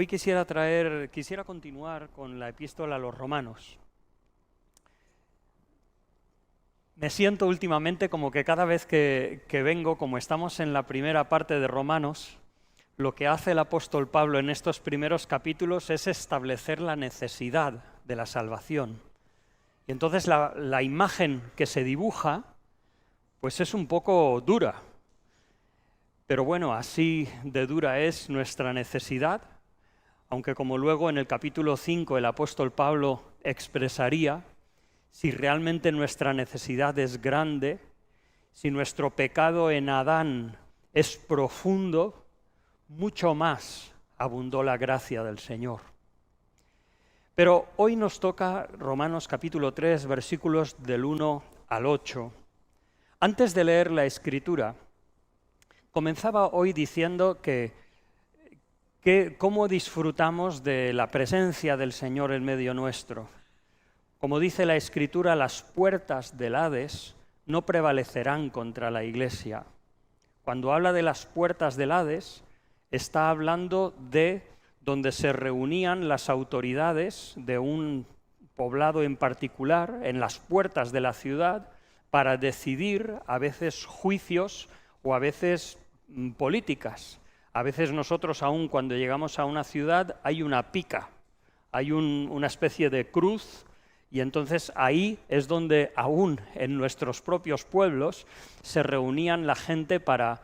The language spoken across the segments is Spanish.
Hoy quisiera continuar con la epístola a los Romanos. Me siento últimamente como que cada vez que vengo, como estamos en la primera parte de Romanos, lo que hace el apóstol Pablo en estos primeros capítulos es establecer la necesidad de la salvación. Y entonces la imagen que se dibuja, pues es un poco dura. Pero bueno, así de dura es nuestra necesidad, aunque como luego en el capítulo 5 el apóstol Pablo expresaría, si realmente nuestra necesidad es grande, si nuestro pecado en Adán es profundo, mucho más abundó la gracia del Señor. Pero hoy nos toca Romanos capítulo 3, versículos del 1 al 8. Antes de leer la Escritura, comenzaba hoy diciendo que cómo disfrutamos de la presencia del Señor en medio nuestro. Como dice la Escritura, las puertas del Hades no prevalecerán contra la Iglesia. Cuando habla de las puertas del Hades, está hablando de donde se reunían las autoridades de un poblado en particular, en las puertas de la ciudad, para decidir a veces juicios o a veces políticas. A veces nosotros aún cuando llegamos a una ciudad hay una pica, hay una especie de cruz, y entonces ahí es donde aún en nuestros propios pueblos se reunían la gente para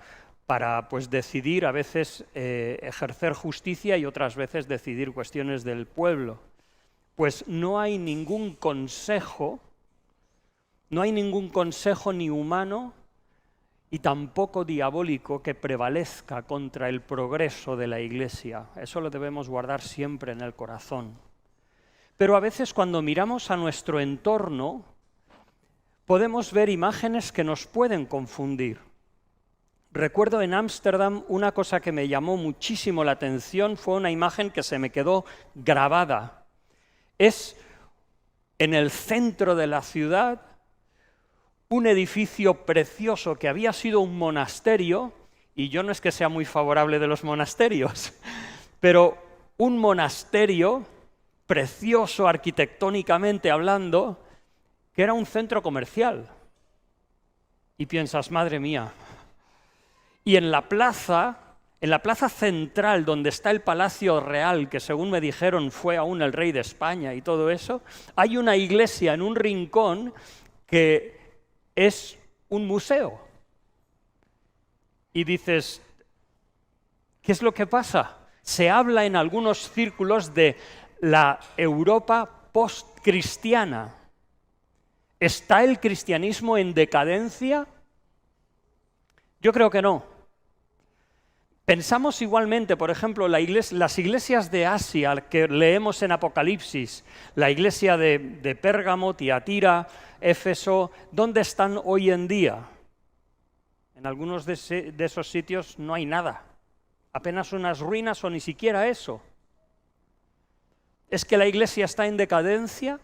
pues decidir, a veces ejercer justicia y otras veces decidir cuestiones del pueblo. Pues no hay ningún consejo ni humano y tampoco diabólico que prevalezca contra el progreso de la Iglesia. Eso lo debemos guardar siempre en el corazón. Pero a veces cuando miramos a nuestro entorno, podemos ver imágenes que nos pueden confundir. Recuerdo en Ámsterdam una cosa que me llamó muchísimo la atención, fue una imagen que se me quedó grabada. Es en el centro de la ciudad, un edificio precioso que había sido un monasterio, y yo no es que sea muy favorable de los monasterios, pero un monasterio precioso arquitectónicamente hablando, que era un centro comercial. Y piensas, madre mía. Y en la plaza central donde está el Palacio Real, que según me dijeron fue aún el rey de España y todo eso, hay una iglesia en un rincón que es un museo. Y dices, ¿qué es lo que pasa? Se habla en algunos círculos de la Europa postcristiana. ¿Está el cristianismo en decadencia? Yo creo que no. Pensamos igualmente, por ejemplo, las iglesias de Asia que leemos en Apocalipsis, la iglesia de Pérgamo, Tiatira, Éfeso, ¿dónde están hoy en día? En algunos de esos sitios no hay nada, apenas unas ruinas o ni siquiera eso. ¿Es que la iglesia está en decadencia?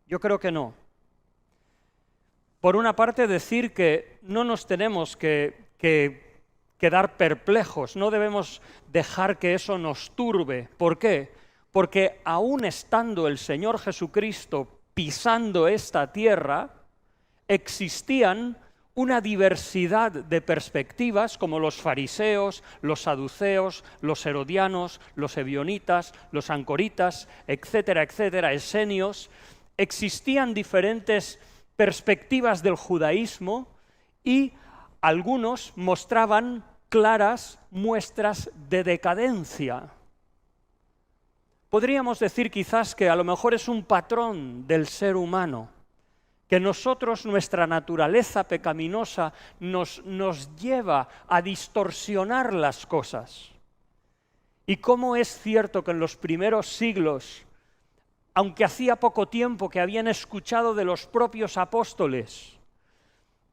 Yo creo que no. Por una parte, decir que no nos tenemos que quedar perplejos, no debemos dejar que eso nos turbe. ¿Por qué? Porque aún estando el Señor Jesucristo pisando esta tierra, existían una diversidad de perspectivas como los fariseos, los saduceos, los herodianos, los ebionitas, los ancoritas, etcétera, etcétera, esenios. Existían diferentes perspectivas del judaísmo y algunos mostraban claras muestras de decadencia. Podríamos decir quizás que a lo mejor es un patrón del ser humano, que nosotros, nuestra naturaleza pecaminosa, nos lleva a distorsionar las cosas. Y cómo es cierto que en los primeros siglos, aunque hacía poco tiempo que habían escuchado de los propios apóstoles,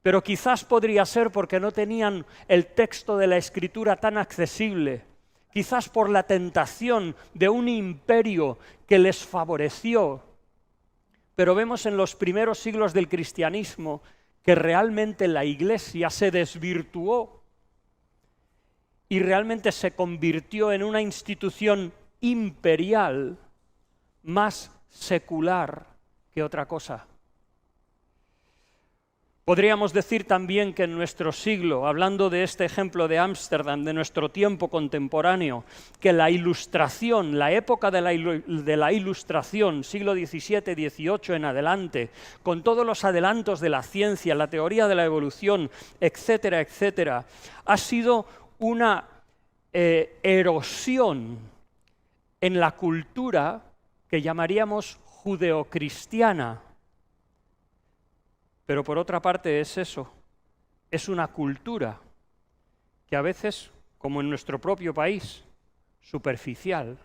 pero quizás podría ser porque no tenían el texto de la Escritura tan accesible, quizás por la tentación de un imperio que les favoreció. Pero vemos en los primeros siglos del cristianismo que realmente la Iglesia se desvirtuó y realmente se convirtió en una institución imperial más secular que otra cosa. Podríamos decir también que en nuestro siglo, hablando de este ejemplo de Ámsterdam, de nuestro tiempo contemporáneo, que la Ilustración, la época de la Ilustración, siglo XVII, XVIII en adelante, con todos los adelantos de la ciencia, la teoría de la evolución, etcétera, etcétera, ha sido una erosión en la cultura que llamaríamos judeocristiana. Pero por otra parte es eso, es una cultura que a veces, como en nuestro propio país, superficial.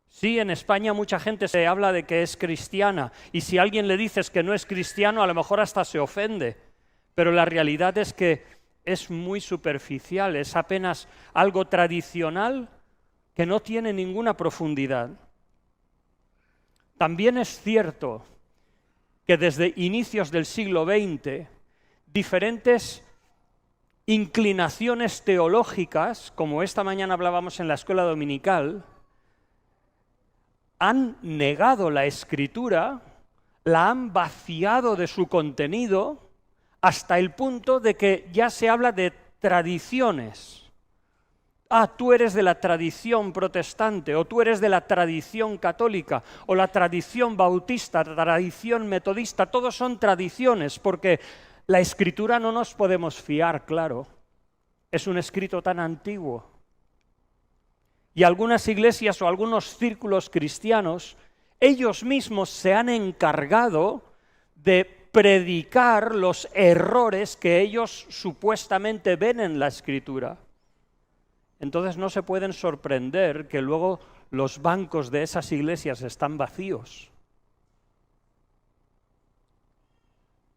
Sí, en España mucha gente se habla de que es cristiana, y si a alguien le dices que no es cristiano, a lo mejor hasta se ofende, pero la realidad es que es muy superficial, es apenas algo tradicional que no tiene ninguna profundidad. También es cierto que desde inicios del siglo XX, diferentes inclinaciones teológicas, como esta mañana hablábamos en la escuela dominical, han negado la Escritura, la han vaciado de su contenido, hasta el punto de que ya se habla de tradiciones. Tú eres de la tradición protestante, o tú eres de la tradición católica, o la tradición bautista, tradición metodista, todos son tradiciones, porque la Escritura no nos podemos fiar, claro. Es un escrito tan antiguo. Y algunas iglesias o algunos círculos cristianos, ellos mismos se han encargado de predicar los errores que ellos supuestamente ven en la Escritura. Entonces no se pueden sorprender que luego los bancos de esas iglesias están vacíos.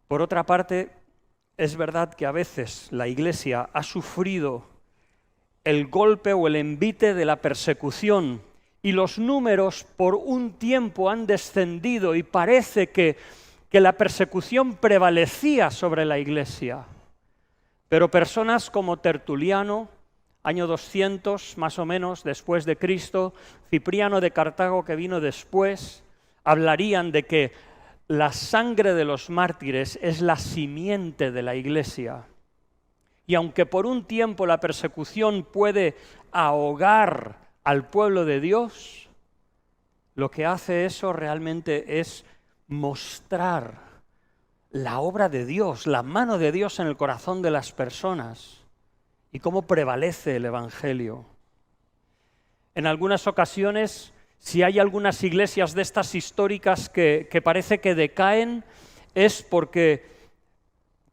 Por otra parte, es verdad que a veces la Iglesia ha sufrido el golpe o el envite de la persecución y los números por un tiempo han descendido y parece que la persecución prevalecía sobre la Iglesia. Pero personas como Tertuliano, año 200 más o menos después de Cristo, Cipriano de Cartago que vino después, hablarían de que la sangre de los mártires es la simiente de la Iglesia. Y aunque por un tiempo la persecución puede ahogar al pueblo de Dios, lo que hace eso realmente es mostrar la obra de Dios, la mano de Dios en el corazón de las personas. Y cómo prevalece el Evangelio. En algunas ocasiones, si hay algunas iglesias de estas históricas que parece que decaen, es porque,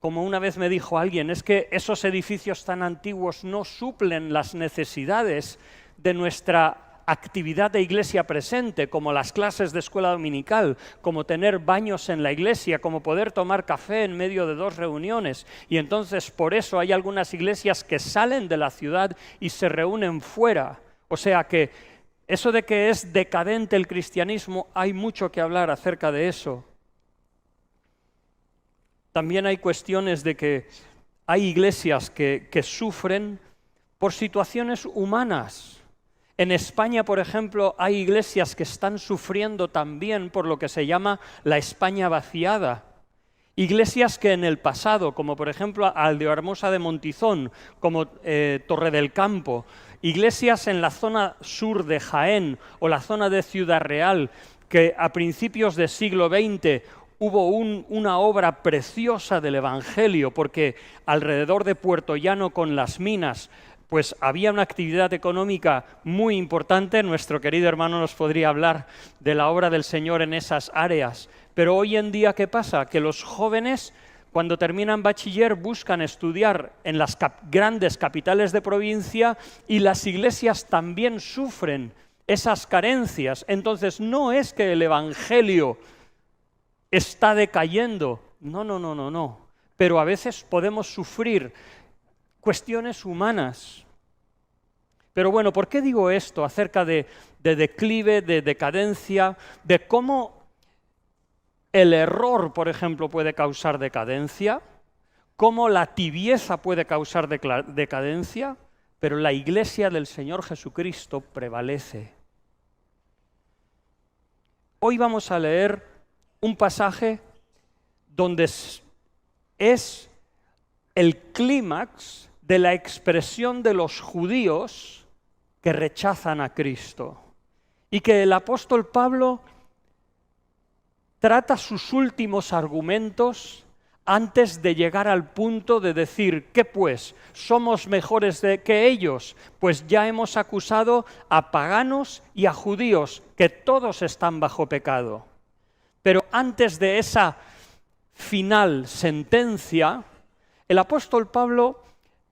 como una vez me dijo alguien, es que esos edificios tan antiguos no suplen las necesidades de nuestra actividad de iglesia presente, como las clases de escuela dominical, como tener baños en la iglesia, como poder tomar café en medio de 2 reuniones. Y entonces por eso hay algunas iglesias que salen de la ciudad y se reúnen fuera. O sea que eso de que es decadente el cristianismo, hay mucho que hablar acerca de eso. También hay cuestiones de que hay iglesias que sufren por situaciones humanas. En España, por ejemplo, hay iglesias que están sufriendo también por lo que se llama la España vaciada. Iglesias que en el pasado, como por ejemplo Aldehermosa de Montizón, como Torre del Campo, iglesias en la zona sur de Jaén o la zona de Ciudad Real, que a principios del siglo XX hubo una obra preciosa del Evangelio, porque alrededor de Puerto Llano con las minas, pues había una actividad económica muy importante. Nuestro querido hermano nos podría hablar de la obra del Señor en esas áreas. Pero hoy en día, ¿qué pasa? Que los jóvenes, cuando terminan bachiller, buscan estudiar en las grandes capitales de provincia y las iglesias también sufren esas carencias. Entonces, no es que el Evangelio está decayendo, no. Pero a veces podemos sufrir cuestiones humanas. Pero bueno, ¿por qué digo esto acerca de declive, de decadencia, de cómo el error, por ejemplo, puede causar decadencia? ¿Cómo la tibieza puede causar decadencia? pero la iglesia del Señor Jesucristo prevalece. Hoy vamos a leer un pasaje donde es el clímax de la expresión de los judíos que rechazan a Cristo y que el apóstol Pablo trata sus últimos argumentos antes de llegar al punto de decir, ¿qué pues? ¿Somos mejores que ellos? Pues ya hemos acusado a paganos y a judíos, que todos están bajo pecado. Pero antes de esa final sentencia, el apóstol Pablo,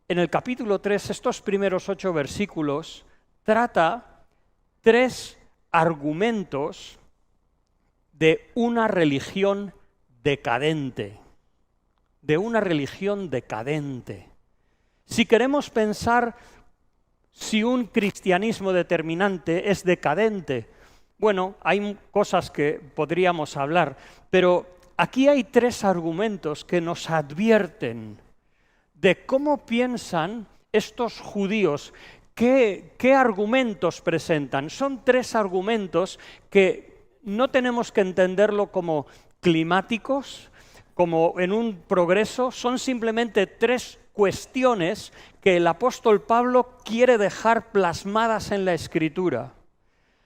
en el capítulo 3, estos primeros 8 versículos, trata 3 argumentos de una religión decadente. De una religión decadente. Si queremos pensar si un cristianismo determinante es decadente, bueno, hay cosas que podríamos hablar, pero aquí hay 3 argumentos que nos advierten de cómo piensan estos judíos. ¿Qué argumentos presentan? Son 3 argumentos que no tenemos que entenderlo como climáticos, como en un progreso, son simplemente 3 cuestiones que el apóstol Pablo quiere dejar plasmadas en la Escritura.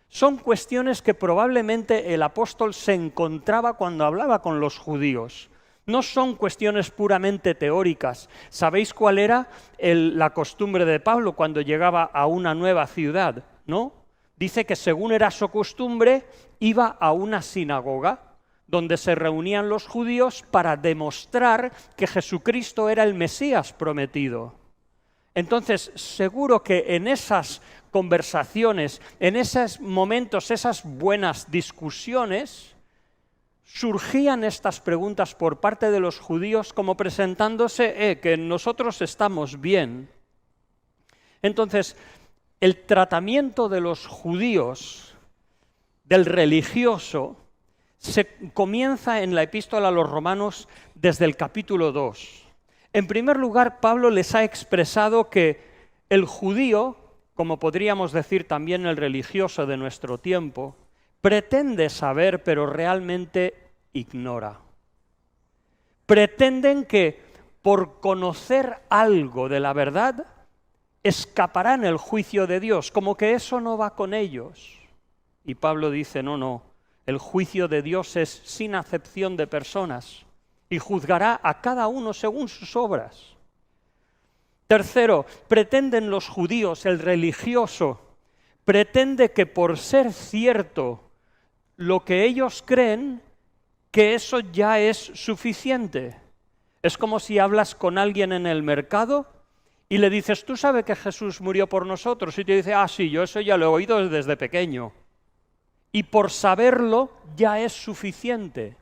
Son cuestiones que probablemente el apóstol se encontraba cuando hablaba con los judíos. No son cuestiones puramente teóricas. ¿Sabéis cuál era la costumbre de Pablo cuando llegaba a una nueva ciudad? ¿No? Dice que según era su costumbre, iba a una sinagoga donde se reunían los judíos para demostrar que Jesucristo era el Mesías prometido. Entonces, seguro que en esas conversaciones, en esos momentos, esas buenas discusiones, surgían estas preguntas por parte de los judíos como presentándose, que nosotros estamos bien. Entonces, el tratamiento de los judíos, del religioso, se comienza en la epístola a los romanos desde el capítulo 2. En primer lugar, Pablo les ha expresado que el judío, como podríamos decir también el religioso de nuestro tiempo, pretende saber, pero realmente ignora. Pretenden que por conocer algo de la verdad, escaparán el juicio de Dios, como que eso no va con ellos. Y Pablo dice, no. El juicio de Dios es sin acepción de personas y juzgará a cada uno según sus obras. Tercero, pretenden los judíos, el religioso, pretende que por ser cierto lo que ellos creen, que eso ya es suficiente. Es como si hablas con alguien en el mercado y le dices, ¿tú sabes que Jesús murió por nosotros? Y te dice, sí, yo eso ya lo he oído desde pequeño. Y por saberlo ya es suficiente.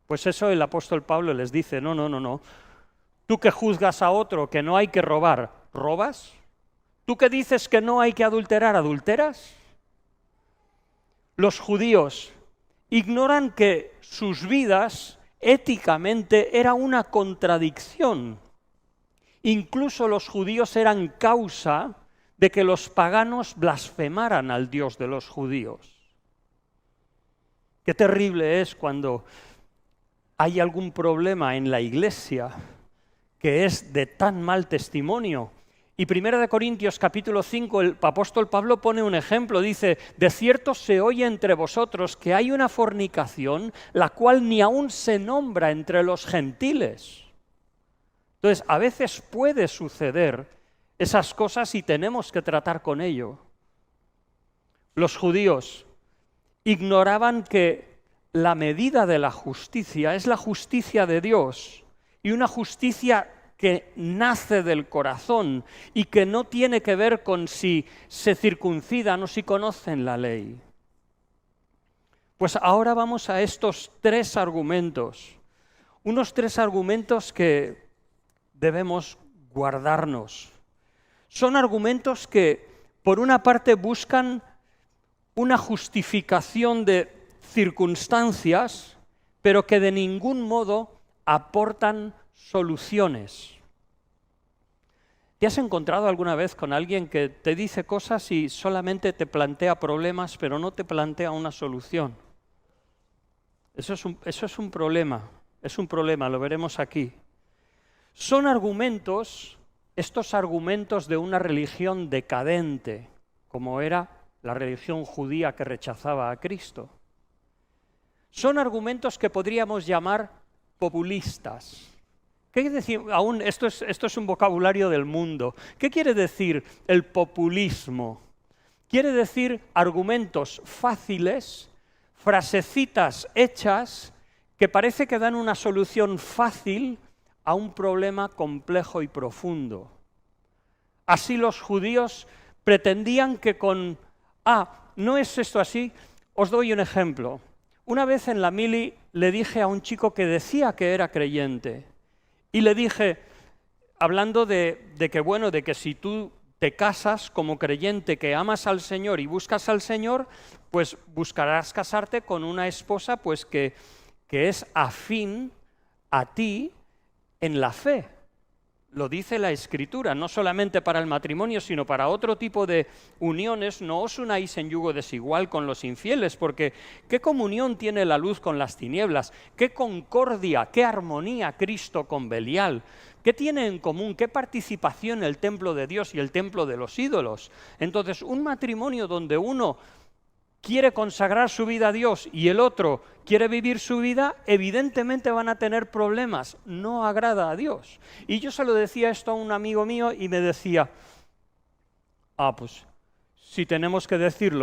Pues eso el apóstol Pablo les dice, no. Tú que juzgas a otro que no hay que robar, ¿robas? ¿Tú que dices que no hay que adulterar, adulteras? Los judíos ignoran que sus vidas éticamente era una contradicción. Incluso los judíos eran causa de que los paganos blasfemaran al Dios de los judíos. Qué terrible es cuando hay algún problema en la iglesia que es de tan mal testimonio. Y 1 Corintios capítulo 5, el apóstol Pablo pone un ejemplo, dice, de cierto se oye entre vosotros que hay una fornicación, la cual ni aún se nombra entre los gentiles. Entonces, a veces puede suceder esas cosas y tenemos que tratar con ello. Los judíos ignoraban que la medida de la justicia es la justicia de Dios y una justicia que nace del corazón y que no tiene que ver con si se circuncidan o si conocen la ley. Pues ahora vamos a estos 3 argumentos, unos 3 argumentos que debemos guardarnos. Son argumentos que, por una parte, buscan una justificación de circunstancias, pero que de ningún modo aportan soluciones. ¿Te has encontrado alguna vez con alguien que te dice cosas y solamente te plantea problemas, pero no te plantea una solución? Eso es un problema, lo veremos aquí. Son argumentos, estos argumentos de una religión decadente, como era la religión judía que rechazaba a Cristo. Son argumentos que podríamos llamar populistas. ¿Qué quiere decir? Aún esto es un vocabulario del mundo. ¿Qué quiere decir el populismo? Quiere decir argumentos fáciles, frasecitas hechas que parece que dan una solución fácil a un problema complejo y profundo. Así los judíos pretendían que con ¿no es esto así? Os doy un ejemplo. Una vez en la mili le dije a un chico que decía que era creyente, y le dije, hablando de que si tú te casas como creyente, que amas al Señor y buscas al Señor, pues buscarás casarte con una esposa pues que es afín a ti en la fe. Lo dice la Escritura, no solamente para el matrimonio, sino para otro tipo de uniones. No os unáis en yugo desigual con los infieles, porque ¿qué comunión tiene la luz con las tinieblas? ¿Qué concordia, qué armonía Cristo con Belial? ¿Qué tiene en común? ¿Qué participación el templo de Dios y el templo de los ídolos? Entonces, un matrimonio donde uno quiere consagrar su vida a Dios y el otro quiere vivir su vida, evidentemente van a tener problemas. No agrada a Dios. Y yo se lo decía esto a un amigo mío y me decía, pues si tenemos que decir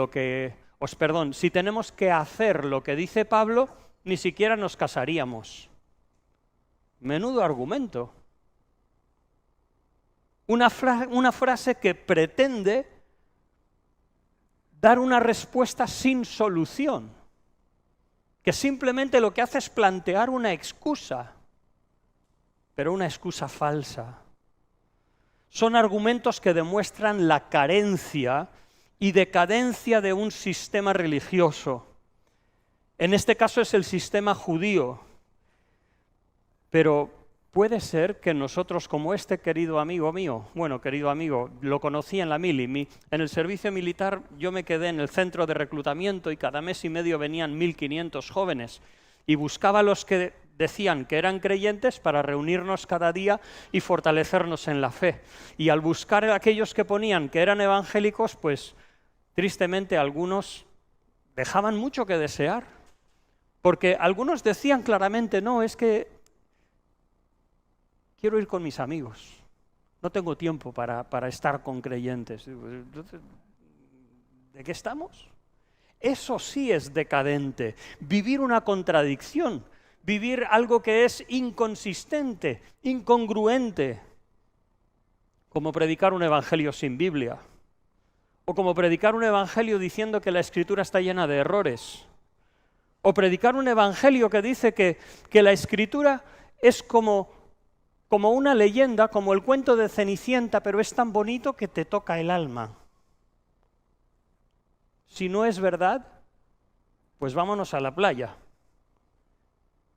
si tenemos que hacer lo que dice Pablo, ni siquiera nos casaríamos. Menudo argumento. Una frase que pretende dar una respuesta sin solución, que simplemente lo que hace es plantear una excusa, pero una excusa falsa. Son argumentos que demuestran la carencia y decadencia de un sistema religioso. En este caso es el sistema judío, pero puede ser que nosotros, como este querido amigo mío, lo conocí en la mili, en el servicio militar yo me quedé en el centro de reclutamiento y cada mes y medio venían 1.500 jóvenes y buscaba a los que decían que eran creyentes para reunirnos cada día y fortalecernos en la fe. Y al buscar a aquellos que ponían que eran evangélicos, pues tristemente algunos dejaban mucho que desear, porque algunos decían claramente, no, es que quiero ir con mis amigos, no tengo tiempo para estar con creyentes. ¿De qué estamos? Eso sí es decadente, vivir una contradicción, vivir algo que es inconsistente, incongruente, como predicar un evangelio sin Biblia, o como predicar un evangelio diciendo que la Escritura está llena de errores, o predicar un evangelio que dice que la Escritura es como una leyenda, como el cuento de Cenicienta, pero es tan bonito que te toca el alma. Si no es verdad, pues vámonos a la playa.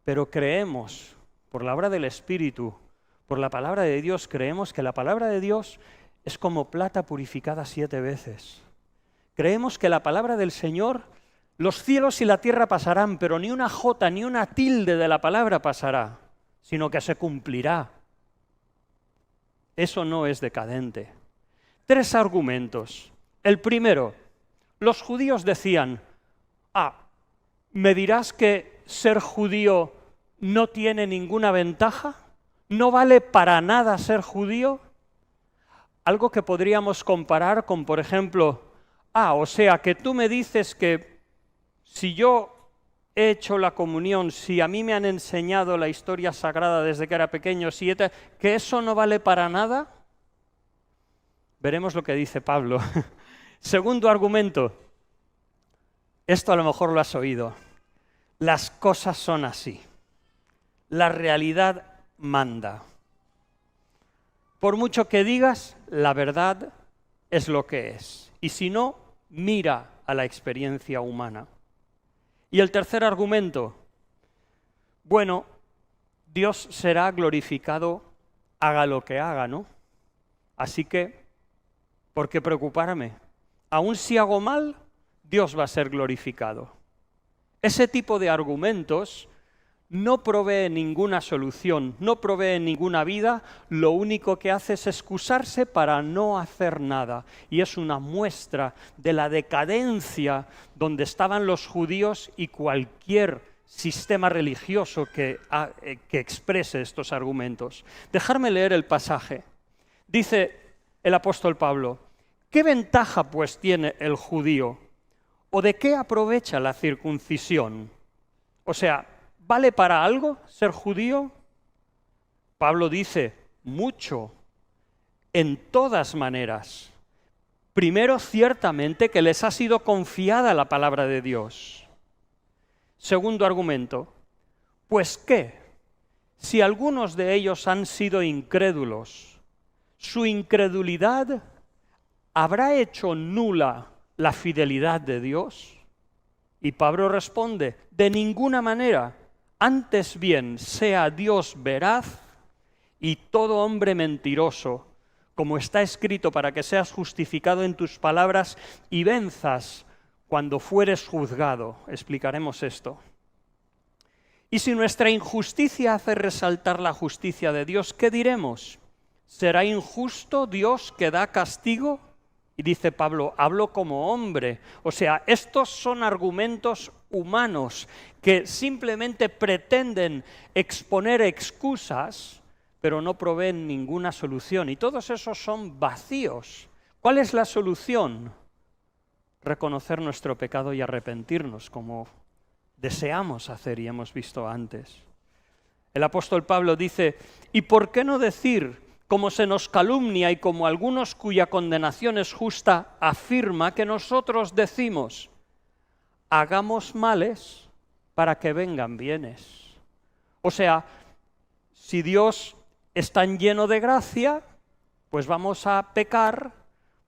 Pero creemos, por la obra del Espíritu, por la palabra de Dios, creemos que la palabra de Dios es como plata purificada 7 veces. Creemos que la palabra del Señor, los cielos y la tierra pasarán, pero ni una jota, ni una tilde de la palabra pasará, sino que se cumplirá. Eso no es decadente. 3 argumentos. El primero, los judíos decían, ¿me dirás que ser judío no tiene ninguna ventaja? ¿No vale para nada ser judío? Algo que podríamos comparar con, por ejemplo, o sea, que tú me dices que si yo he hecho la comunión, si a mí me han enseñado la historia sagrada desde que era pequeño, que eso no vale para nada. Veremos lo que dice Pablo. Segundo argumento, esto a lo mejor lo has oído. Las cosas son así. La realidad manda. Por mucho que digas, la verdad es lo que es. Y si no, mira a la experiencia humana. Y el tercer argumento, Dios será glorificado haga lo que haga, ¿no? Así que, ¿por qué preocuparme? Aun si hago mal, Dios va a ser glorificado. Ese tipo de argumentos no provee ninguna solución, no provee ninguna vida, lo único que hace es excusarse para no hacer nada. Y es una muestra de la decadencia donde estaban los judíos y cualquier sistema religioso que exprese estos argumentos. Dejarme leer el pasaje. Dice el apóstol Pablo: ¿qué ventaja pues tiene el judío? ¿O de qué aprovecha la circuncisión? O sea, ¿vale para algo ser judío? Pablo dice, mucho, en todas maneras. Primero, ciertamente que les ha sido confiada la palabra de Dios. Segundo argumento, pues ¿qué? Si algunos de ellos han sido incrédulos, ¿su incredulidad habrá hecho nula la fidelidad de Dios? Y Pablo responde, de ninguna manera, antes bien sea Dios veraz y todo hombre mentiroso, como está escrito, para que seas justificado en tus palabras y venzas cuando fueres juzgado. Explicaremos esto. Y si nuestra injusticia hace resaltar la justicia de Dios, ¿qué diremos? ¿Será injusto Dios que da castigo? Y dice Pablo, hablo como hombre. O sea, estos son argumentos humanos que simplemente pretenden exponer excusas, pero no proveen ninguna solución. Y todos esos son vacíos. ¿Cuál es la solución? Reconocer nuestro pecado y arrepentirnos, como deseamos hacer y hemos visto antes. El apóstol Pablo dice, ¿y por qué no decir, como se nos calumnia y como algunos cuya condenación es justa, afirma que nosotros decimos, hagamos males para que vengan bienes? O sea, si Dios es tan lleno de gracia, pues vamos a pecar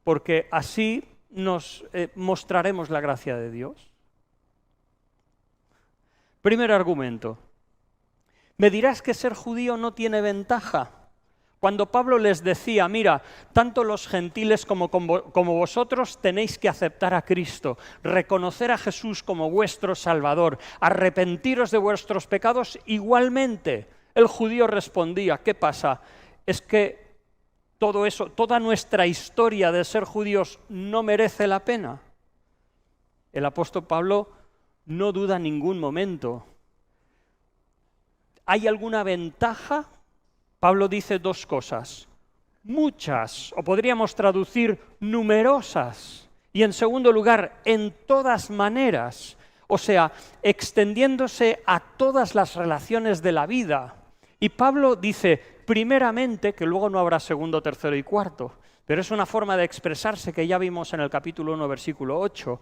porque así nos mostraremos la gracia de Dios. Primer argumento. Me dirás que ser judío no tiene ventaja. Cuando Pablo les decía, mira, tanto los gentiles como vosotros tenéis que aceptar a Cristo, reconocer a Jesús como vuestro Salvador, arrepentiros de vuestros pecados, igualmente el judío respondía, ¿qué pasa? Es que todo eso, toda nuestra historia de ser judíos no merece la pena. El apóstol Pablo no duda en ningún momento. ¿Hay alguna ventaja? Pablo dice dos cosas, muchas, o podríamos traducir numerosas, y en segundo lugar, en todas maneras, o sea, extendiéndose a todas las relaciones de la vida. Y Pablo dice, primeramente, que luego no habrá segundo, tercero y cuarto, pero es una forma de expresarse que ya vimos en el capítulo 1, versículo 8,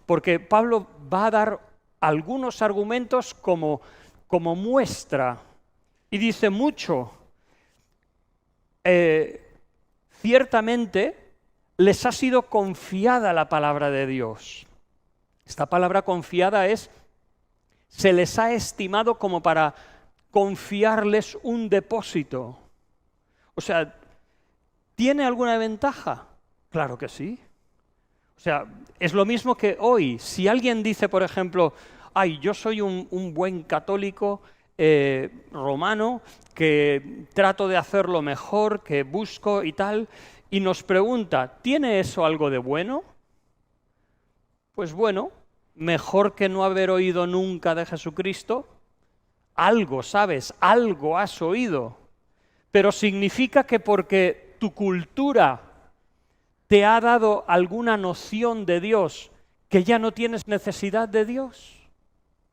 porque Pablo va a dar algunos argumentos como muestra, y dice mucho. Ciertamente les ha sido confiada la palabra de Dios. Esta palabra confiada se les ha estimado como para confiarles un depósito. O sea, ¿tiene alguna ventaja? Claro que sí. O sea, es lo mismo que hoy. Si alguien dice, por ejemplo, ay, yo soy un buen católico romano, que trato de hacerlo mejor, que busco y tal, y nos pregunta, ¿tiene eso algo de bueno? Pues bueno, mejor que no haber oído nunca de Jesucristo. Algo sabes, algo has oído, pero significa que porque tu cultura te ha dado alguna noción de Dios, que ya no tienes necesidad de Dios.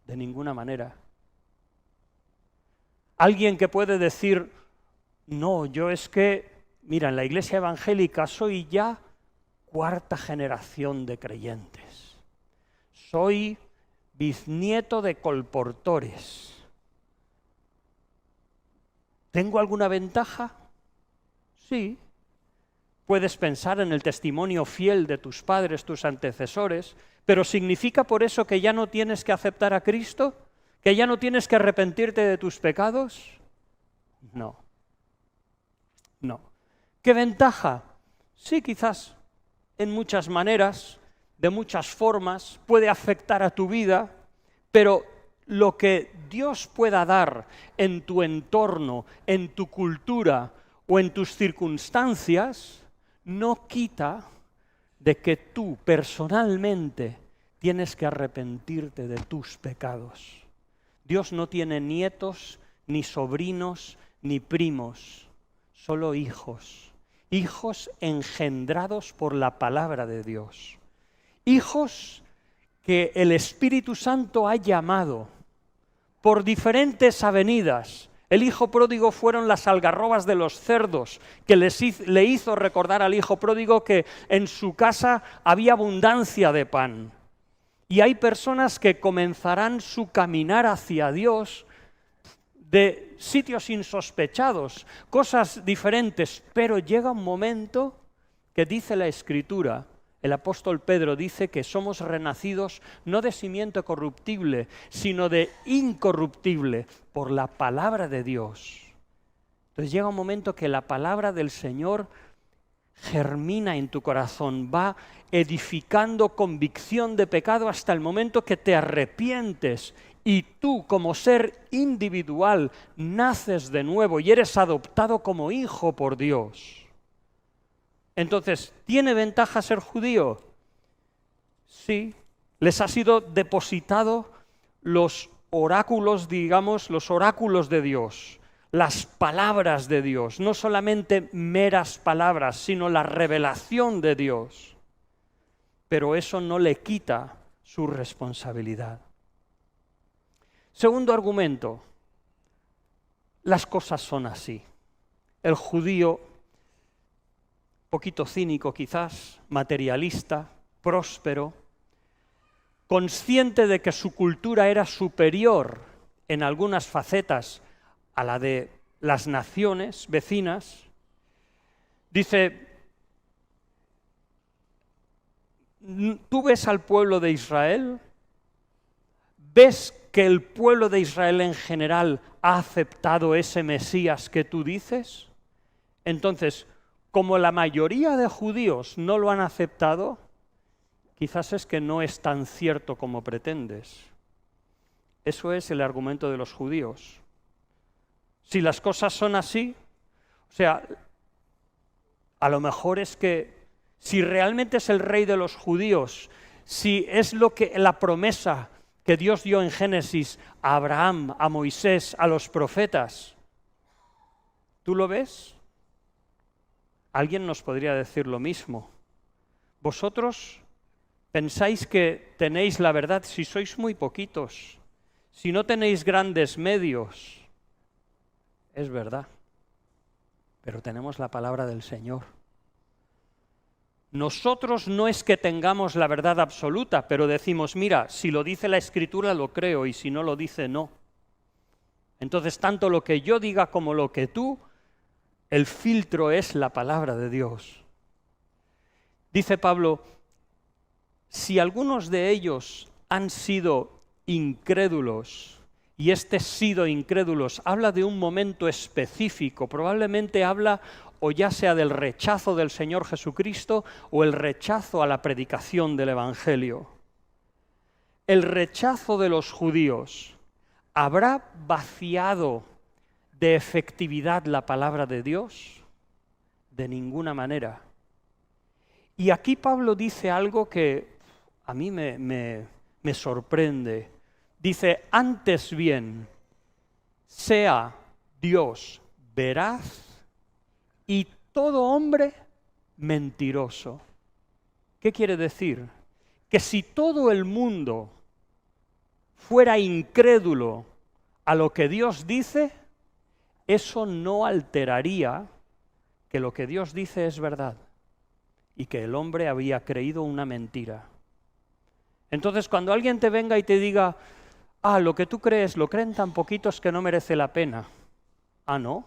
De ninguna manera. Alguien que puede decir, no, yo es que, mira, en la iglesia evangélica soy ya cuarta generación de creyentes. Soy bisnieto de colportores. ¿Tengo alguna ventaja? Sí. Puedes pensar en el testimonio fiel de tus padres, tus antecesores, pero ¿significa por eso que ya no tienes que aceptar a Cristo? ¿Que ya no tienes que arrepentirte de tus pecados? No. No. ¿Qué ventaja? Sí, quizás en muchas maneras, de muchas formas, puede afectar a tu vida, pero lo que Dios pueda dar en tu entorno, en tu cultura o en tus circunstancias, no quita de que tú personalmente tienes que arrepentirte de tus pecados. Dios no tiene nietos, ni sobrinos, ni primos, solo hijos. Hijos engendrados por la palabra de Dios. Hijos que el Espíritu Santo ha llamado por diferentes avenidas. El hijo pródigo fueron las algarrobas de los cerdos, que le hizo recordar al hijo pródigo que en su casa había abundancia de pan. Y hay personas que comenzarán su caminar hacia Dios de sitios insospechados, cosas diferentes, pero llega un momento que dice la Escritura, el apóstol Pedro dice que somos renacidos no de simiente corruptible, sino de incorruptible, por la palabra de Dios. Entonces llega un momento que la palabra del Señor germina en tu corazón, va edificando convicción de pecado hasta el momento que te arrepientes y tú como ser individual naces de nuevo y eres adoptado como hijo por Dios. Entonces, ¿tiene ventaja ser judío? Sí, les ha sido depositado los oráculos, digamos, los oráculos de Dios, las palabras de Dios, no solamente meras palabras, sino la revelación de Dios. Pero eso no le quita su responsabilidad. Segundo argumento, las cosas son así. El judío, poquito cínico quizás, materialista, próspero, consciente de que su cultura era superior en algunas facetas a la de las naciones vecinas, dice, ¿tú ves al pueblo de Israel? ¿Ves que el pueblo de Israel en general ha aceptado ese Mesías que tú dices? Entonces, como la mayoría de judíos no lo han aceptado, quizás es que no es tan cierto como pretendes. Eso es el argumento de los judíos. Si las cosas son así, o sea, a lo mejor es que si realmente es el rey de los judíos, si es lo que la promesa que Dios dio en Génesis a Abraham, a Moisés, a los profetas, ¿tú lo ves? Alguien nos podría decir lo mismo. Vosotros pensáis que tenéis la verdad si sois muy poquitos, si no tenéis grandes medios. Es verdad, pero tenemos la palabra del Señor. Nosotros no es que tengamos la verdad absoluta, pero decimos, mira, si lo dice la Escritura lo creo y si no lo dice, no. Entonces, tanto lo que yo diga como lo que tú, el filtro es la palabra de Dios. Dice Pablo, si algunos de ellos han sido incrédulos, y este sido incrédulos habla de un momento específico, probablemente habla o ya sea del rechazo del Señor Jesucristo o el rechazo a la predicación del Evangelio. El rechazo de los judíos ¿habrá vaciado de efectividad la palabra de Dios? De ninguna manera. Y aquí Pablo dice algo que a mí me sorprende. Dice, antes bien, sea Dios veraz y todo hombre mentiroso. ¿Qué quiere decir? Que si todo el mundo fuera incrédulo a lo que Dios dice, eso no alteraría que lo que Dios dice es verdad y que el hombre había creído una mentira. Entonces, cuando alguien te venga y te diga, lo que tú crees, lo creen tan poquitos que no merece la pena. ¿No?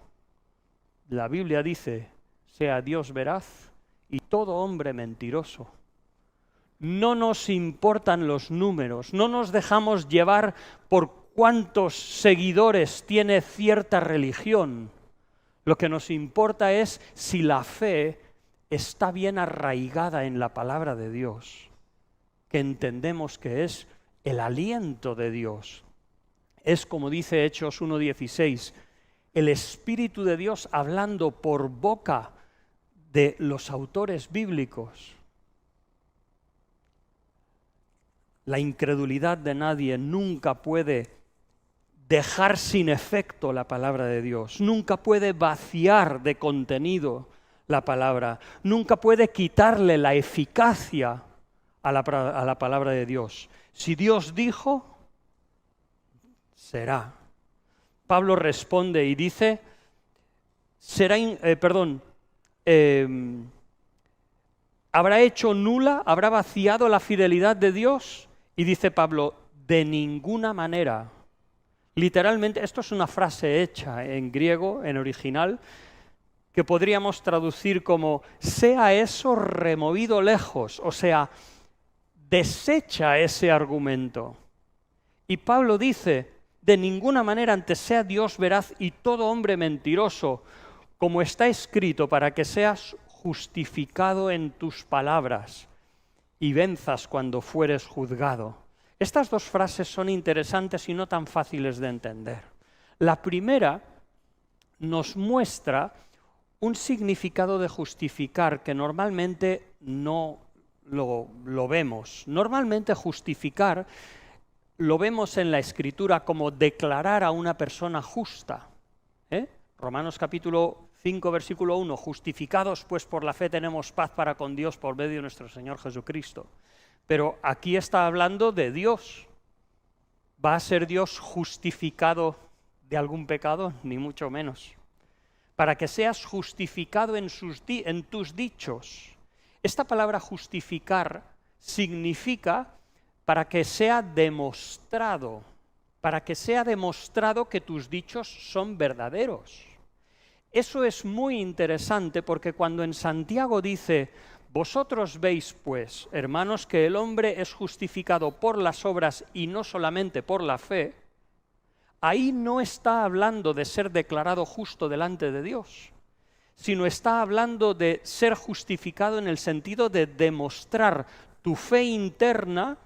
La Biblia dice, sea Dios veraz y todo hombre mentiroso. No nos importan los números, no nos dejamos llevar por cuántos seguidores tiene cierta religión. Lo que nos importa es si la fe está bien arraigada en la palabra de Dios, que entendemos que es el aliento de Dios. Es como dice Hechos 1:16, el Espíritu de Dios hablando por boca de los autores bíblicos. La incredulidad de nadie nunca puede dejar sin efecto la palabra de Dios, nunca puede vaciar de contenido la palabra, nunca puede quitarle la eficacia a la palabra de Dios. Si Dios dijo, será. Pablo responde y dice, ¿habrá hecho nula, habrá vaciado la fidelidad de Dios? Y dice Pablo, de ninguna manera. Literalmente, esto es una frase hecha en griego, en original, que podríamos traducir como, sea eso removido lejos, o sea, desecha ese argumento. Y Pablo dice, de ninguna manera antes sea Dios veraz y todo hombre mentiroso, como está escrito, para que seas justificado en tus palabras y venzas cuando fueres juzgado. Estas dos frases son interesantes y no tan fáciles de entender. La primera nos muestra un significado de justificar que normalmente no lo vemos. Normalmente justificar lo vemos en la Escritura como declarar a una persona justa. Romanos capítulo 5, versículo 1, justificados pues por la fe tenemos paz para con Dios por medio de nuestro Señor Jesucristo. Pero aquí está hablando de Dios. ¿Va a ser Dios justificado de algún pecado? Ni mucho menos. Para que seas justificado en tus dichos. Esta palabra justificar significa para que sea demostrado que tus dichos son verdaderos. Eso es muy interesante porque cuando en Santiago dice, vosotros veis pues, hermanos, que el hombre es justificado por las obras y no solamente por la fe, ahí no está hablando de ser declarado justo delante de Dios, sino está hablando de ser justificado en el sentido de demostrar tu fe interna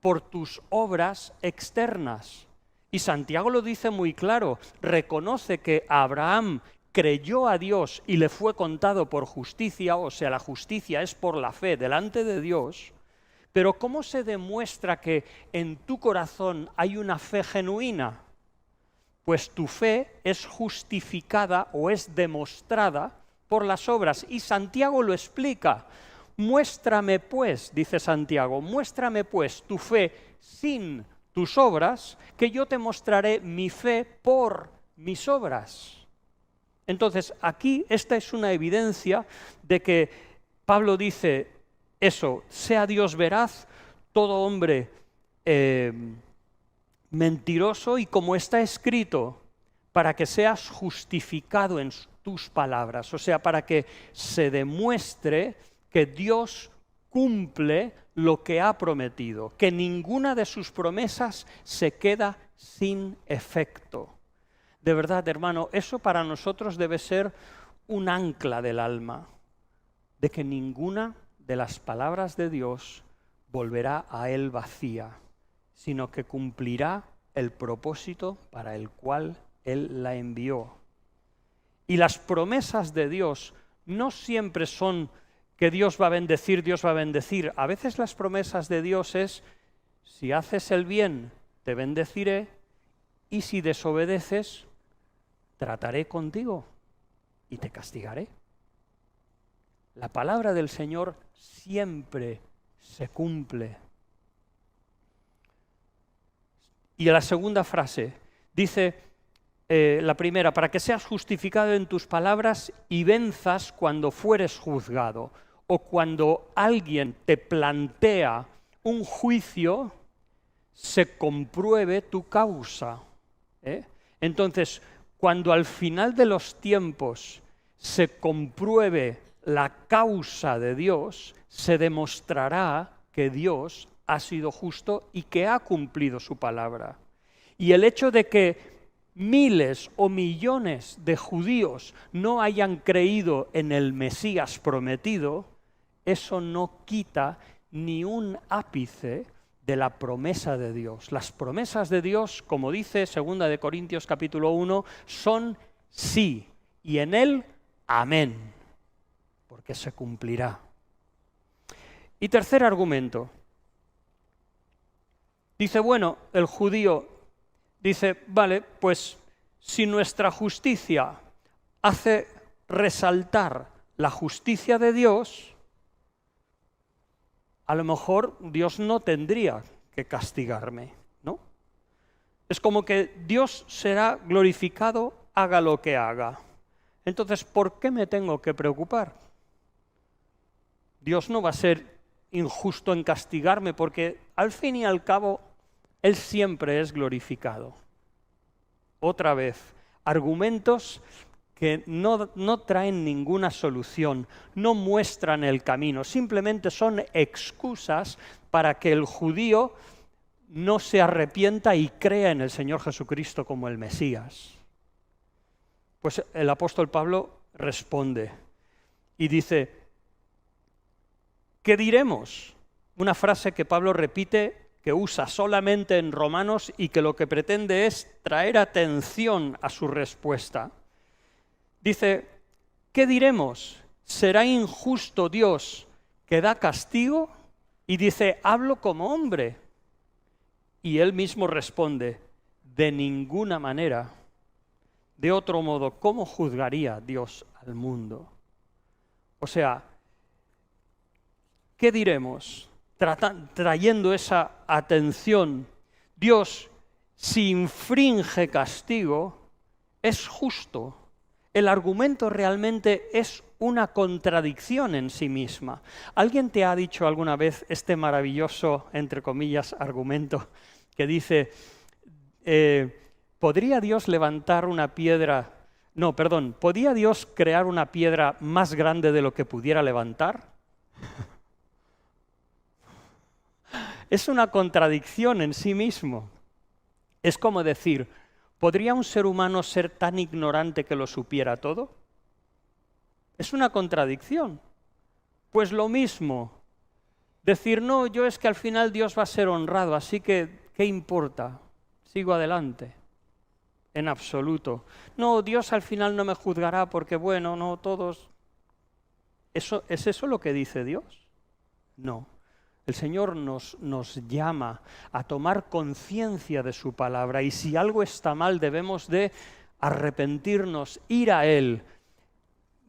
por tus obras externas. Y Santiago lo dice muy claro, reconoce que Abraham creyó a Dios y le fue contado por justicia, o sea, la justicia es por la fe delante de Dios, pero ¿cómo se demuestra que en tu corazón hay una fe genuina? Pues tu fe es justificada o es demostrada por las obras. Y Santiago lo explica. Muéstrame pues, dice Santiago, muéstrame pues tu fe sin tus obras, que yo te mostraré mi fe por mis obras. Entonces, aquí esta es una evidencia de que Pablo dice eso, sea Dios veraz, todo hombre mentiroso, y como está escrito, para que seas justificado en tus palabras, o sea, para que se demuestre que Dios cumple lo que ha prometido, que ninguna de sus promesas se queda sin efecto. De verdad, hermano, eso para nosotros debe ser un ancla del alma, de que ninguna de las palabras de Dios volverá a Él vacía, sino que cumplirá el propósito para el cual Él la envió. Y las promesas de Dios no siempre son que Dios va a bendecir, Dios va a bendecir. A veces las promesas de Dios es, si haces el bien, te bendeciré, y si desobedeces, trataré contigo y te castigaré. La palabra del Señor siempre se cumple. Y la segunda frase dice, la primera, para que seas justificado en tus palabras y venzas cuando fueres juzgado, o cuando alguien te plantea un juicio, se compruebe tu causa. Entonces, cuando al final de los tiempos se compruebe la causa de Dios, se demostrará que Dios ha sido justo y que ha cumplido su palabra. Y el hecho de que miles o millones de judíos no hayan creído en el Mesías prometido, eso no quita ni un ápice de la promesa de Dios. Las promesas de Dios, como dice 2 de Corintios capítulo 1, son sí, y en él amén, porque se cumplirá. Y tercer argumento. Dice, bueno, el judío dice, vale, pues si nuestra justicia hace resaltar la justicia de Dios, a lo mejor Dios no tendría que castigarme, ¿no? Es como que Dios será glorificado, haga lo que haga. Entonces, ¿por qué me tengo que preocupar? Dios no va a ser injusto en castigarme porque al fin y al cabo Él siempre es glorificado. Otra vez, argumentos que no traen ninguna solución, no muestran el camino, simplemente son excusas para que el judío no se arrepienta y crea en el Señor Jesucristo como el Mesías. Pues el apóstol Pablo responde y dice, ¿qué diremos? Una frase que Pablo repite, que usa solamente en Romanos y que lo que pretende es traer atención a su respuesta. Dice, ¿qué diremos? ¿Será injusto Dios que da castigo? Y dice, hablo como hombre. Y él mismo responde, de ninguna manera. De otro modo, ¿cómo juzgaría Dios al mundo? O sea, ¿qué diremos? Trayendo esa atención, Dios, si infringe castigo, es justo. El argumento realmente es una contradicción en sí misma. ¿Alguien te ha dicho alguna vez este maravilloso, entre comillas, argumento que dice, ¿podría Dios levantar una piedra? No, perdón, ¿podía Dios crear una piedra más grande de lo que pudiera levantar? Es una contradicción en sí mismo. Es como decir, ¿podría un ser humano ser tan ignorante que lo supiera todo? Es una contradicción. Pues lo mismo, decir, no, yo es que al final Dios va a ser honrado, así que, ¿qué importa? Sigo adelante. En absoluto. No, Dios al final no me juzgará porque, bueno, no, todos... ¿Es eso lo que dice Dios? No. El Señor nos llama a tomar conciencia de su palabra y si algo está mal debemos de arrepentirnos, ir a Él,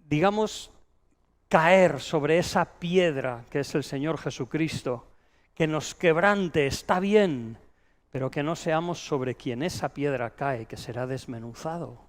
digamos, caer sobre esa piedra que es el Señor Jesucristo, que nos quebrante, está bien, pero que no seamos sobre quien esa piedra cae, que será desmenuzado.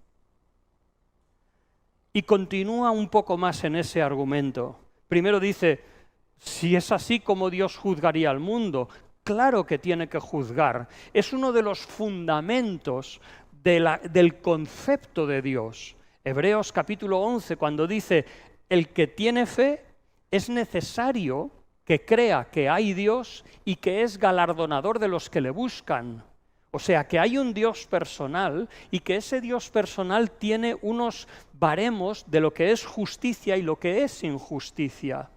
Y continúa un poco más en ese argumento. Primero dice, si es así como Dios juzgaría al mundo, claro que tiene que juzgar. Es uno de los fundamentos del concepto de Dios. Hebreos capítulo 11, cuando dice, el que tiene fe es necesario que crea que hay Dios y que es galardonador de los que le buscan. O sea, que hay un Dios personal y que ese Dios personal tiene unos baremos de lo que es justicia y lo que es injusticia.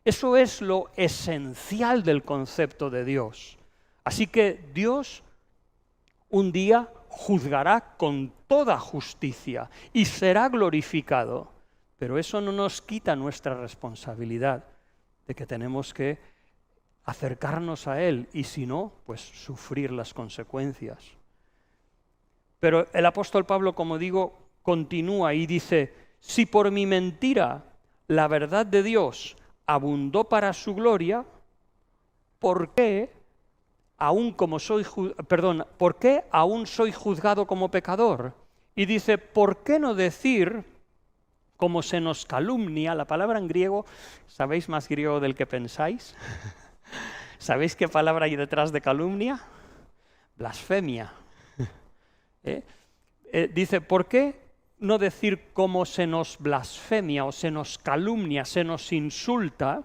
Eso es lo esencial del concepto de Dios. Así que Dios un día juzgará con toda justicia y será glorificado. Pero eso no nos quita nuestra responsabilidad de que tenemos que acercarnos a Él y si no, pues sufrir las consecuencias. Pero el apóstol Pablo, como digo, continúa y dice, si por mi mentira la verdad de Dios abundó para su gloria, ¿por qué aún soy juzgado como pecador? Y dice, ¿por qué no decir como se nos calumnia? La palabra en griego, ¿sabéis más griego del que pensáis? ¿Sabéis qué palabra hay detrás de calumnia? Blasfemia. Dice, ¿por qué no decir cómo se nos blasfemia o se nos calumnia, se nos insulta?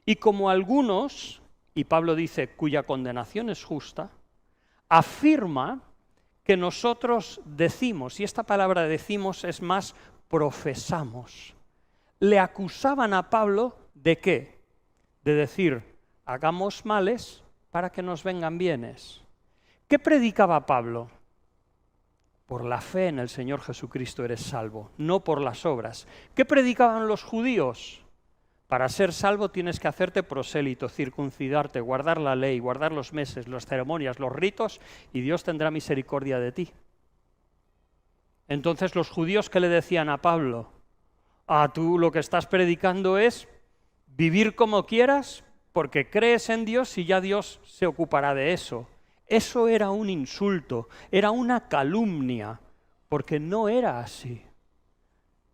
Y como algunos, y Pablo dice, cuya condenación es justa, afirma que nosotros decimos, y esta palabra decimos es más profesamos. Le acusaban a Pablo ¿de qué? De decir, hagamos males para que nos vengan bienes. ¿Qué predicaba Pablo? Por la fe en el Señor Jesucristo eres salvo, no por las obras. ¿Qué predicaban los judíos? Para ser salvo tienes que hacerte prosélito, circuncidarte, guardar la ley, guardar los meses, las ceremonias, los ritos, y Dios tendrá misericordia de ti. Entonces los judíos, ¿qué le decían a Pablo? Tú lo que estás predicando es vivir como quieras porque crees en Dios y ya Dios se ocupará de eso. Eso era un insulto, era una calumnia, porque no era así.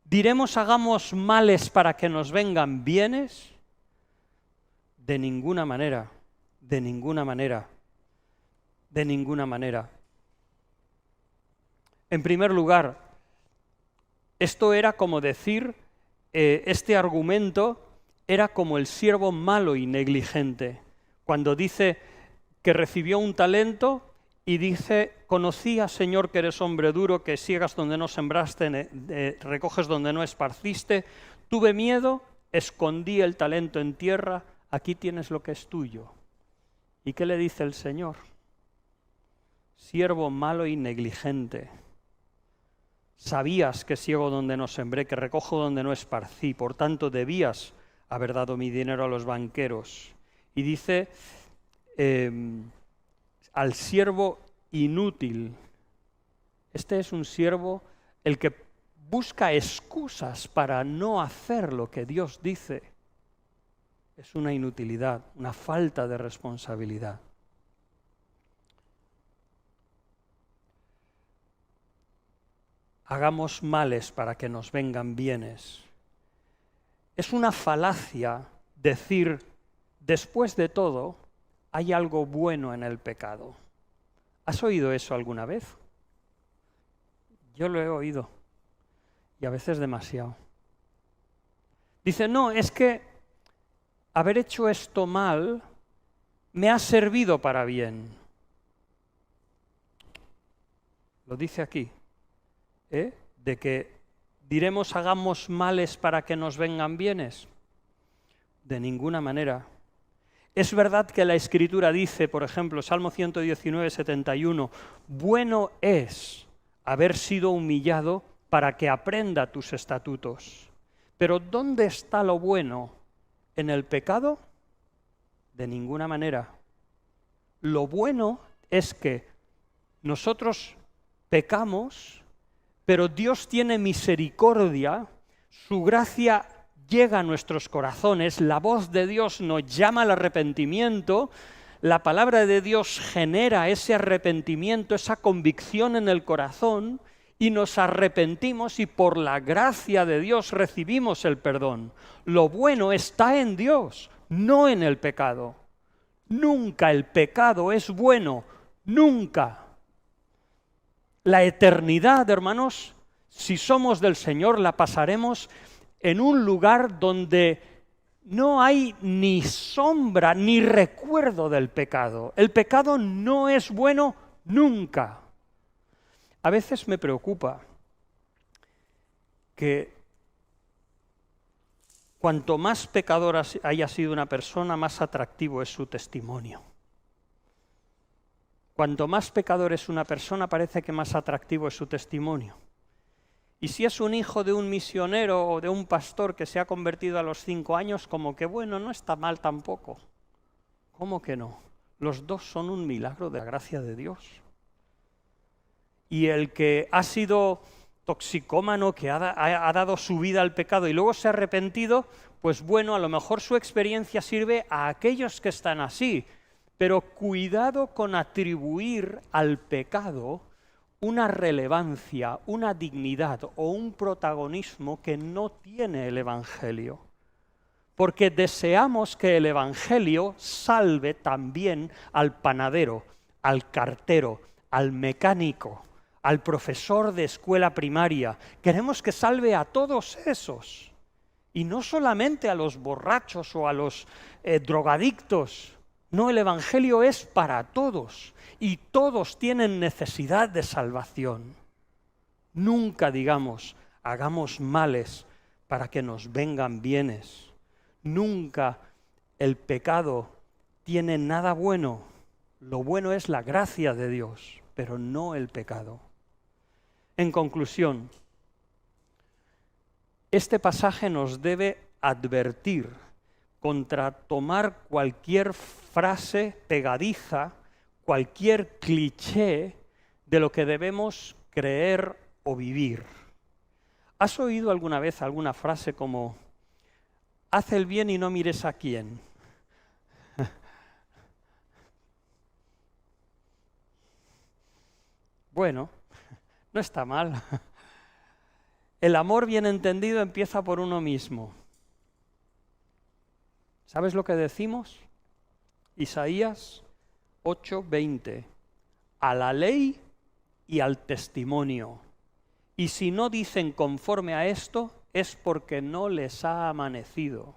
¿Diremos hagamos males para que nos vengan bienes? De ninguna manera, de ninguna manera, de ninguna manera. En primer lugar, esto era como decir, este argumento era como el siervo malo y negligente, cuando dice que recibió un talento y dice, conocía, Señor, que eres hombre duro, que siegas donde no sembraste, recoges donde no esparciste, tuve miedo, escondí el talento en tierra, aquí tienes lo que es tuyo. ¿Y qué le dice el Señor? Siervo malo y negligente, sabías que siego donde no sembré, que recojo donde no esparcí, por tanto debías haber dado mi dinero a los banqueros. Y dice al siervo inútil, este es un siervo el que busca excusas para no hacer lo que Dios dice. Es una inutilidad, una falta de responsabilidad. Hagamos males para que nos vengan bienes. Es una falacia decir, después de todo, hay algo bueno en el pecado. ¿Has oído eso alguna vez? Yo lo he oído, y a veces demasiado. Dice, no, es que haber hecho esto mal me ha servido para bien. Lo dice aquí, de que diremos hagamos males para que nos vengan bienes. De ninguna manera. Es verdad que la Escritura dice, por ejemplo, Salmo 119, 71, bueno es haber sido humillado para que aprenda tus estatutos. Pero ¿dónde está lo bueno? ¿En el pecado? De ninguna manera. Lo bueno es que nosotros pecamos, pero Dios tiene misericordia, su gracia llega a nuestros corazones, la voz de Dios nos llama al arrepentimiento, la palabra de Dios genera ese arrepentimiento, esa convicción en el corazón, y nos arrepentimos y por la gracia de Dios recibimos el perdón. Lo bueno está en Dios, no en el pecado. Nunca el pecado es bueno, nunca. La eternidad, hermanos, si somos del Señor, la pasaremos en un lugar donde no hay ni sombra ni recuerdo del pecado. El pecado no es bueno nunca. A veces me preocupa que cuanto más pecadora haya sido una persona, más atractivo es su testimonio. Cuanto más pecador es una persona, parece que más atractivo es su testimonio. Y si es un hijo de un misionero o de un pastor que se ha convertido a los 5 años, como que bueno, no está mal tampoco. ¿Cómo que no? Los dos son un milagro de la gracia de Dios. Y el que ha sido toxicómano, que ha dado su vida al pecado y luego se ha arrepentido, pues bueno, a lo mejor su experiencia sirve a aquellos que están así. Pero cuidado con atribuir al pecado una relevancia, una dignidad o un protagonismo que no tiene el Evangelio. Porque deseamos que el Evangelio salve también al panadero, al cartero, al mecánico, al profesor de escuela primaria. Queremos que salve a todos esos. Y no solamente a los borrachos o a los drogadictos. No, el Evangelio es para todos y todos tienen necesidad de salvación. Nunca digamos, hagamos males para que nos vengan bienes. Nunca el pecado tiene nada bueno. Lo bueno es la gracia de Dios, pero no el pecado. En conclusión, este pasaje nos debe advertir contra tomar cualquier frase pegadiza, cualquier cliché de lo que debemos creer o vivir. ¿Has oído alguna vez alguna frase como, haz el bien y no mires a quién? Bueno, no está mal. El amor bien entendido empieza por uno mismo. ¿Sabes lo que decimos? Isaías 8:20. A la ley y al testimonio. Y si no dicen conforme a esto, es porque no les ha amanecido.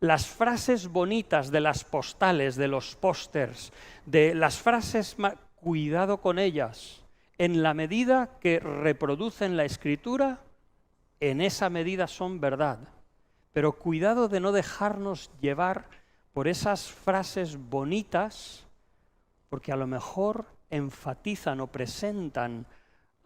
Las frases bonitas de las postales, de los pósters, de las frases, cuidado con ellas. En la medida que reproducen la Escritura, en esa medida son verdad. Pero cuidado de no dejarnos llevar por esas frases bonitas, porque a lo mejor enfatizan o presentan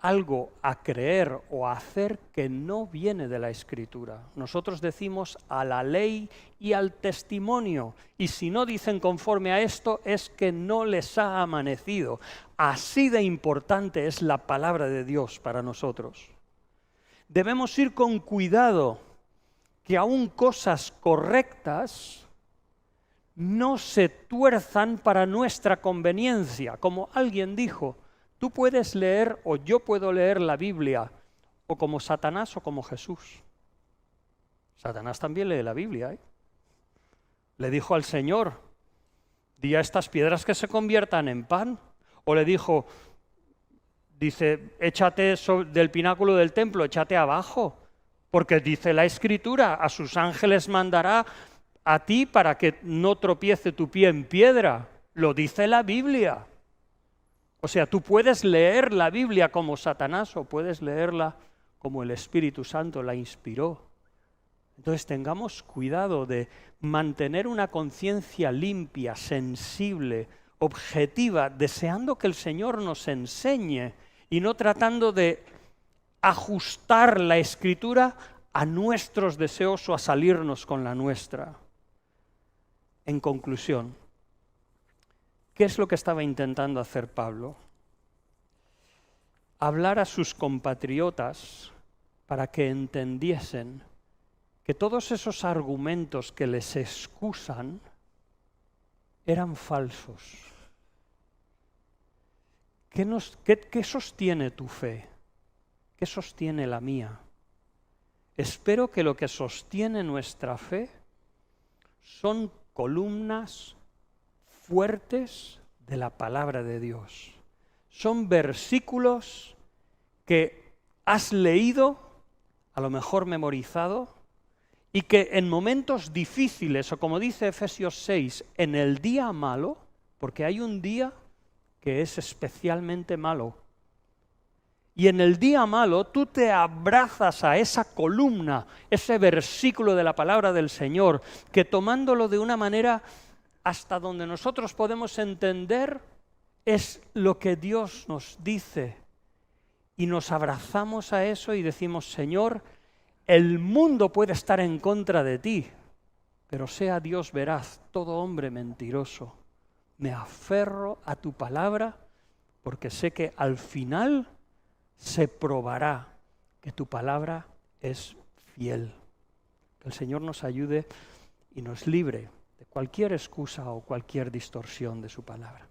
algo a creer o a hacer que no viene de la Escritura. Nosotros decimos a la ley y al testimonio, y si no dicen conforme a esto es que no les ha amanecido. Así de importante es la palabra de Dios para nosotros. Debemos ir con cuidado que aún cosas correctas no se tuerzan para nuestra conveniencia. Como alguien dijo, tú puedes leer o yo puedo leer la Biblia o como Satanás o como Jesús. Satanás también lee la Biblia, ¿eh? Le dijo al Señor, di a estas piedras que se conviertan en pan. O le dijo, dice, échate del pináculo del templo, échate abajo. Porque dice la Escritura, a sus ángeles mandará a ti para que no tropiece tu pie en piedra. Lo dice la Biblia. O sea, tú puedes leer la Biblia como Satanás o puedes leerla como el Espíritu Santo la inspiró. Entonces tengamos cuidado de mantener una conciencia limpia, sensible, objetiva, deseando que el Señor nos enseñe y no tratando de ajustar la Escritura a nuestros deseos o a salirnos con la nuestra. En conclusión, ¿qué es lo que estaba intentando hacer Pablo? Hablar a sus compatriotas para que entendiesen que todos esos argumentos que les excusan eran falsos. ¿Qué sostiene tu fe? ¿Qué sostiene la mía? Espero que lo que sostiene nuestra fe son columnas fuertes de la palabra de Dios. Son versículos que has leído, a lo mejor memorizado, y que en momentos difíciles, o como dice Efesios 6, en el día malo, porque hay un día que es especialmente malo, y en el día malo tú te abrazas a esa columna, ese versículo de la palabra del Señor, que tomándolo de una manera hasta donde nosotros podemos entender, es lo que Dios nos dice. Y nos abrazamos a eso y decimos, Señor, el mundo puede estar en contra de ti, pero sea Dios veraz, todo hombre mentiroso. Me aferro a tu palabra porque sé que al final se probará que tu palabra es fiel. Que el Señor nos ayude y nos libre de cualquier excusa o cualquier distorsión de su palabra.